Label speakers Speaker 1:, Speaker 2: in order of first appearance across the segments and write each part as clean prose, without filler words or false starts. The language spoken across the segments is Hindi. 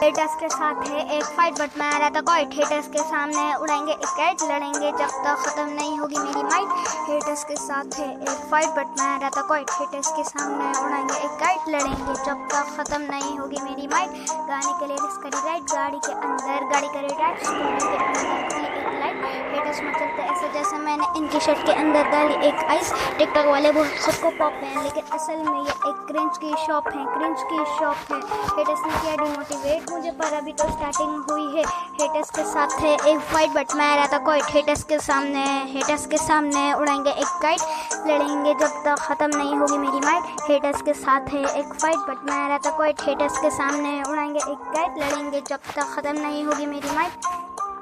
Speaker 1: हेटर्स के साथ है एक फाइट बट मैं रहता क्वाइट। हेटर्स के सामने उड़ाएंगे एक काइट, लड़ेंगे जब तक खत्म नहीं होगी मेरी माइट। हेटर्स के साथ है एक फाइट बट मैं रहता क्वाइट। हेटर्स के सामने उड़ाएंगे एक काइट, लड़ेंगे जब तक खत्म नहीं होगी मेरी माइट। गाने के लिए रिस्क करी राइट, गाड़ी के अंदर गाड़ी करे राइट, स्कूटी के अंदर खुली एक लाइट। हेटर्स में चलते ऐसे जैसे मैंने इनकी शर्ट के अंदर डाली एक आइस। टिकटॉक वाले वो खुद को पॉप हैं लेकिन असल में ये एक क्रिंज की शॉप है, क्रिंज की शॉप है। हेटर्स ने किया डिमोटिवेट मुझे पर अभी तो स्टार्टिंग हुई है। हेटर्स के साथ है एक फाइट बट मैं रहता क्वाइट। हेटर्स के सामने उड़ाएंगे एक काइट, लड़ेंगे जब तक खत्म नहीं होगी मेरी माइट। हेटर्स के साथ है एक फाइट बट मैं रहता क्वाइट। हेटर्स के सामने उड़ाएंगे एक काइट, लड़ेंगे जब तक खत्म नहीं होगी मेरी माइट।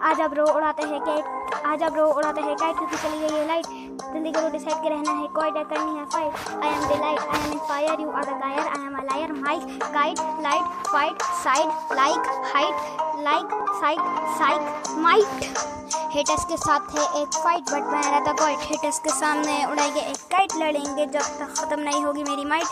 Speaker 1: आजा ब्रो उड़ाते हैं काइट, आजा ब्रो उड़ाते हैं काइट, क्योंकि चली गई ये लाइट। जल्दी करो डिसाइड के रहना है क्वाइट, करनी है fight. I am the light, I am in fire, you are the gyre, I am a liar. Mic kite light fight side like height like psych might. Haters के साथ है एक फाइट बट मैं रहता क्वाइट। हेटर्स के सामने उड़ाएंगे एक काइट, लड़ेंगे जब तक खत्म नहीं होगी मेरी माइट।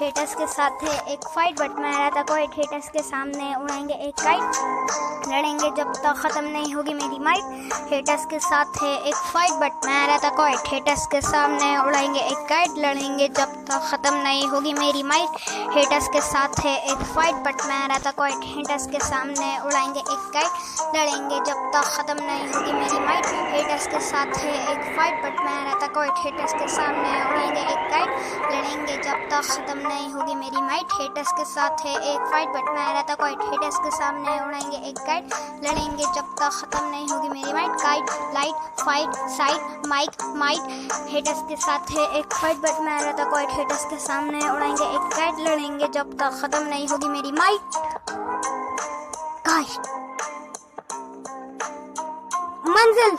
Speaker 1: हेटर्स के साथ है एक फाइट बट मैं रहता क्वाइट। हेटर्स के सामने उड़ाएंगे एक काइट, लड़ेंगे जब तक खत्म नहीं होगी मेरी माइट। हेटर्स के साथ है एक फाइट बट मैं रहता क्वाइट। हेटर्स के सामने उड़ाएंगे एक काइट, लड़ेंगे जब तक खत्म नहीं होगी मेरी माइट। हेटर्स के साथ है एक फाइट बट मैं रहता क्वाइट। हेटर्स के सामने उड़ाएंगे एक काइट, लड़ेंगे जब तक खत्म नहीं होगी मेरी माइट। हेटर्स के साथ है एक फाइट बट मैं रहता क्वाइट। हेटर्स के सामने उड़ाएंगे एक काइट, लड़ेंगे जब तक खत्म नहीं होगी मेरी माइट। हेटर्स के साथ है एक फाइट बट मैं रहता क्वाइट। हेटर्स के सामने उड़ाएंगे एक काइट, लड़ेंगे जब तक खत्म नहीं होगी मेरी might. Kite light fight side mike might. Haters के साथ है एक फाइट बट मैं रहता क्वाइट। हेटर्स के सामने उड़ाएंगे एक काइट, लड़ेंगे जब तक खत्म नहीं होगी मेरी माइट। काइट मंजिल